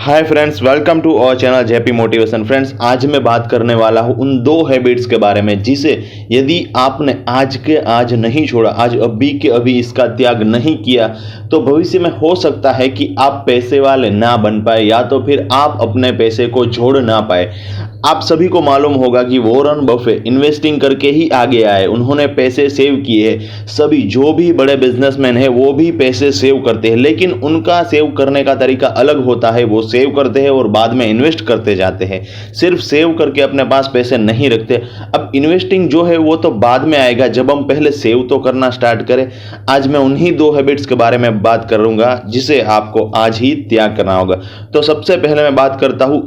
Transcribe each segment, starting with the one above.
Hi friends, welcome to our channel JP motivation. Friends, आज मैं बात करने वाला हूं उन दो हैबिट्स के बारे में जिसे यदि आपने आज के आज नहीं छोड़ा, आज अभी के अभी इसका त्याग नहीं किया, तो भविष्य में हो सकता है कि आप पैसे वाले ना बन पाए या तो फिर आप अपने पैसे को जोड़ ना पाए। आप सभी को मालूम होगा कि वॉरेन बफेट इन्वेस्टिंग करके ही आगे आए, उन्होंने पैसे सेव किए हैं। सभी जो भी बड़े बिजनेसमैन हैं वो भी पैसे सेव करते हैं, लेकिन उनका सेव करने का तरीका अलग होता है। वो सेव करते हैं और बाद में इन्वेस्ट करते जाते हैं, सिर्फ सेव करके अपने पास पैसे नहीं रखते। अब इन्वेस्टिंग जो है वो तो बाद में आएगा, जब हम पहले सेव तो करना स्टार्ट करें। आज मैं उन्हीं दो हैबिट्स के बारे में बात करूंगा जिसे आपको आज ही त्याग करना होगा। तो सबसे पहले मैं बात करता हूं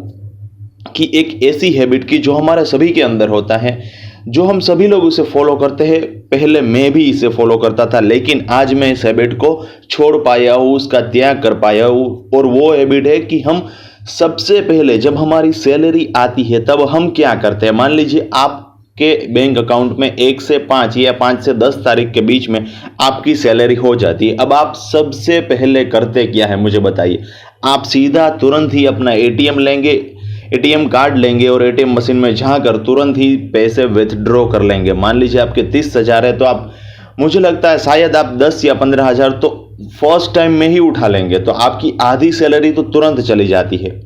कि एक ऐसी हैबिट की जो हमारे सभी के अंदर होता है, जो हम सभी लोग उसे फॉलो करते हैं। पहले मैं भी इसे फॉलो करता था, लेकिन आज मैं इस हैबिट को छोड़ पाया हूँ, उसका त्याग कर पाया हूँ। और वो हैबिट है कि हम सबसे पहले जब हमारी सैलरी आती है तब हम क्या करते हैं। मान लीजिए आपके बैंक अकाउंट में 1 से 5 या 5 से 10 तारीख के बीच में आपकी सैलरी हो जाती है। अब आप सबसे पहले करते क्या है मुझे बताइए। आप सीधा तुरंत ही अपना एटीएम लेंगे, एटीएम कार्ड लेंगे और एटीएम मशीन में जाकर तुरंत ही पैसे विथड्रॉ कर लेंगे। मान लीजिए आपके 30,000 है तो आप, मुझे लगता है शायद आप 10 या 15,000 तो फर्स्ट टाइम में ही उठा लेंगे, तो आपकी आधी सैलरी तो तुरंत चली जाती है।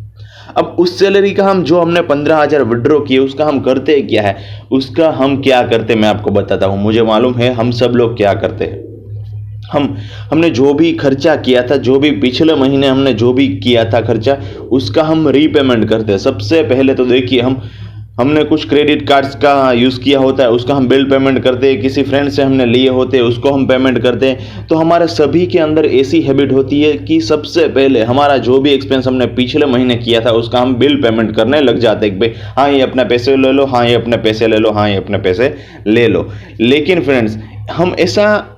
अब उस सैलरी का हमने 15,000 विड्रॉ किए, उसका हम करते क्या है, उसका हम क्या करते मैं आपको बताता हूं। मुझे मालूम है हम सब लोग क्या करते हैं। हमने जो भी खर्चा किया था, जो भी पिछले महीने हमने जो भी किया था खर्चा, उसका हम रीपेमेंट करते हैं। सबसे पहले तो देखिए हमने कुछ क्रेडिट कार्ड्स का यूज़ किया होता है, उसका हम बिल पेमेंट करते हैं। किसी फ्रेंड से हमने लिए होते हैं, उसको हम पेमेंट करते हैं। तो हमारे सभी के अंदर ऐसी हैबिट होती है कि सबसे पहले हमारा जो भी एक्सपेंस हमने पिछले महीने किया था उसका हम बिल पेमेंट करने लग जाते हैं कि भाई हाँ ये अपने पैसे ले लो, हाँ ये अपने पैसे ले लो, हाँ ये अपने पैसे ले लो। लेकिन फ्रेंड्स, हम ऐसा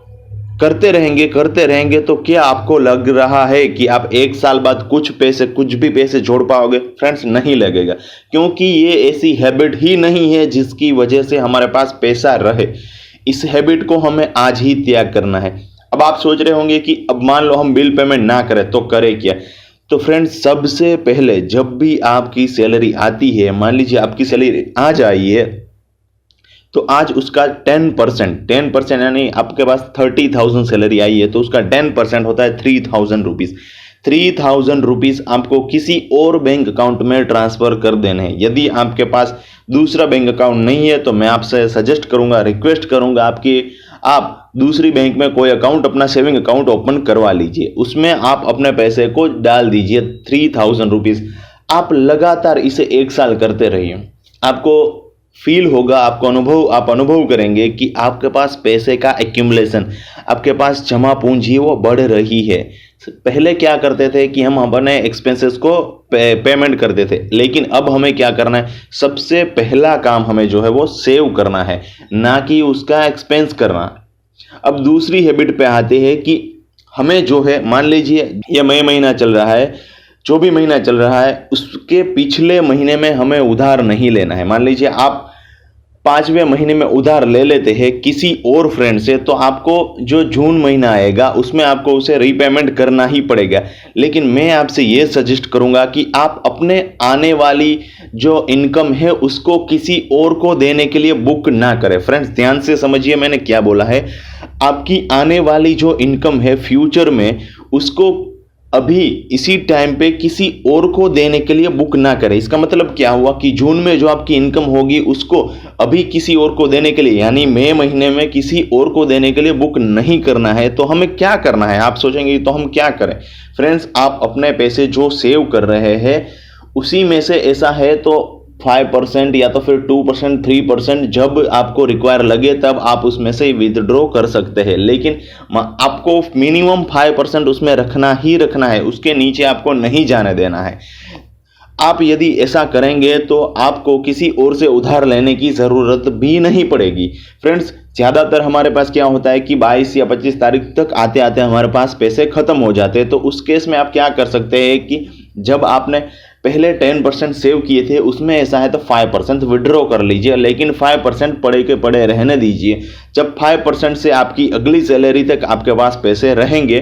करते रहेंगे तो क्या आपको लग रहा है कि आप 1 साल बाद कुछ भी पैसे जोड़ पाओगे? फ्रेंड्स, नहीं लगेगा, क्योंकि ये ऐसी हैबिट ही नहीं है जिसकी वजह से हमारे पास पैसा रहे। इस हैबिट को हमें आज ही त्याग करना है। अब आप सोच रहे होंगे कि अब मान लो हम बिल पेमेंट ना करें तो करें क्या। तो फ्रेंड्स, सबसे पहले जब भी आपकी सैलरी आती है, मान लीजिए आपकी सैलरी आ जाई है, तो आज उसका 10% यानी आपके पास 30,000 सैलरी आई है तो उसका 10% होता है 3,000 रुपीज़। 3,000 रुपीज़ आपको किसी और बैंक अकाउंट में ट्रांसफ़र कर देने हैं। यदि आपके पास दूसरा बैंक अकाउंट नहीं है तो मैं आपसे सजेस्ट करूंगा, रिक्वेस्ट करूंगा आप दूसरी बैंक में कोई अकाउंट, अपना सेविंग अकाउंट ओपन करवा लीजिए। उसमें आप अपने पैसे को डाल दीजिए 3,000 रुपीज़। आप लगातार इसे 1 साल करते रहिए, आपको फील होगा, आप अनुभव करेंगे कि आपके पास पैसे का एक्यूमुलेशन, आपके पास जमा पूंजी वो बढ़ रही है। पहले क्या करते थे कि हम अपने एक्सपेंसेस को पेमेंट करते थे, लेकिन अब हमें क्या करना है, सबसे पहला काम हमें जो है वो सेव करना है, ना कि उसका एक्सपेंस करना। अब दूसरी हैबिट पे आते हैं कि हमें जो है, मान लीजिए ये मई महीना चल रहा है, जो भी महीना चल रहा है उसके पिछले महीने में हमें उधार नहीं लेना है। मान लीजिए आप 5वें महीने में उधार ले लेते हैं किसी और फ्रेंड से, तो आपको जो जून महीना आएगा उसमें आपको उसे रीपेमेंट करना ही पड़ेगा। लेकिन मैं आपसे ये सजेस्ट करूंगा कि आप अपने आने वाली जो इनकम है उसको किसी और को देने के लिए बुक ना करें। फ्रेंड्स, ध्यान से समझिए मैंने क्या बोला है। आपकी आने वाली जो इनकम है फ्यूचर में, उसको अभी इसी टाइम पे किसी और को देने के लिए बुक ना करें। इसका मतलब क्या हुआ कि जून में जो आपकी इनकम होगी उसको अभी किसी और को देने के लिए, यानी मई महीने में किसी और को देने के लिए बुक नहीं करना है। तो हमें क्या करना है, आप सोचेंगे तो हम क्या करें। फ्रेंड्स, आप अपने पैसे जो सेव कर रहे हैं उसी में से ऐसा है तो 5% या तो फिर 2%, 3% जब आपको रिक्वायर लगे तब आप उसमें से विथड्रॉ कर सकते हैं। लेकिन आपको मिनिमम 5% उसमें रखना ही रखना है, उसके नीचे आपको नहीं जाने देना है। आप यदि ऐसा करेंगे तो आपको किसी और से उधार लेने की ज़रूरत भी नहीं पड़ेगी। फ्रेंड्स, ज़्यादातर हमारे पास क्या होता है कि 22 या 25 तारीख तक आते आते हमारे पास पैसे ख़त्म हो जाते हैं। तो उस केस में आप क्या कर सकते हैं कि जब आपने पहले 10% सेव किए थे उसमें ऐसा है तो 5% विड्रॉ कर लीजिए, लेकिन 5% पड़े के पड़े रहने दीजिए। जब 5% से आपकी अगली सैलरी तक आपके पास पैसे रहेंगे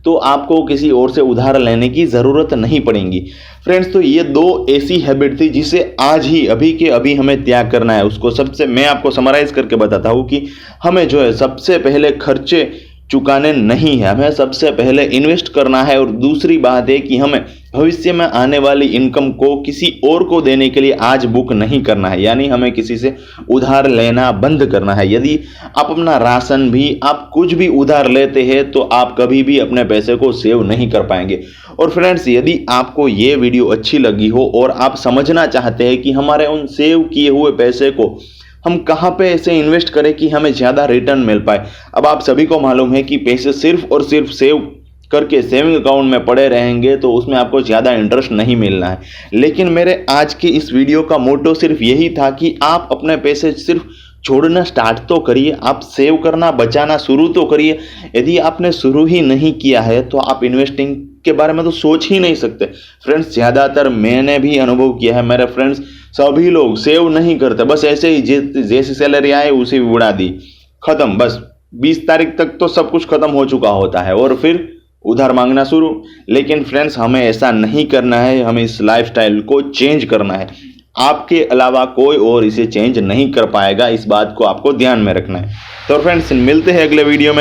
तो आपको किसी और से उधार लेने की ज़रूरत नहीं पड़ेगी। फ्रेंड्स, तो ये दो ऐसी हैबिट थी जिसे आज ही अभी के अभी हमें त्याग करना है। उसको सबसे मैं आपको समराइज़ करके बताता हूँ कि हमें जो है सबसे पहले खर्चे चुकाने नहीं है, हमें सबसे पहले इन्वेस्ट करना है। और दूसरी बात है कि हमें भविष्य में आने वाली इनकम को किसी और को देने के लिए आज बुक नहीं करना है, यानी हमें किसी से उधार लेना बंद करना है। यदि आप अपना राशन भी, आप कुछ भी उधार लेते हैं तो आप कभी भी अपने पैसे को सेव नहीं कर पाएंगे। और फ्रेंड्स, यदि आपको ये वीडियो अच्छी लगी हो और आप समझना चाहते हैं कि हमारे उन सेव किए हुए पैसे को हम कहाँ पे ऐसे इन्वेस्ट करें कि हमें ज़्यादा रिटर्न मिल पाए। अब आप सभी को मालूम है कि पैसे सिर्फ और सिर्फ सेव करके सेविंग अकाउंट में पड़े रहेंगे तो उसमें आपको ज़्यादा इंटरेस्ट नहीं मिलना है। लेकिन मेरे आज की इस वीडियो का मोटो सिर्फ यही था कि आप अपने पैसे सिर्फ छोड़ना स्टार्ट तो करिए, आप सेव करना बचाना शुरू तो करिए। यदि आपने शुरू ही नहीं किया है तो आप इन्वेस्टिंग के बारे में तो सोच ही नहीं सकते। फ्रेंड्स, ज़्यादातर मैंने भी अनुभव किया है, मेरे फ्रेंड्स सभी लोग सेव नहीं करते, बस ऐसे ही जैसी सैलरी आए उसी उड़ा दी, खत्म। बस 20 तारीख तक तो सब कुछ खत्म हो चुका होता है और फिर उधार मांगना शुरू। लेकिन फ्रेंड्स, हमें ऐसा नहीं करना है, हमें इस लाइफस्टाइल को चेंज करना है। आपके अलावा कोई और इसे चेंज नहीं कर पाएगा, इस बात को आपको ध्यान में रखना है। तो फ्रेंड्स, मिलते हैं अगले वीडियो में।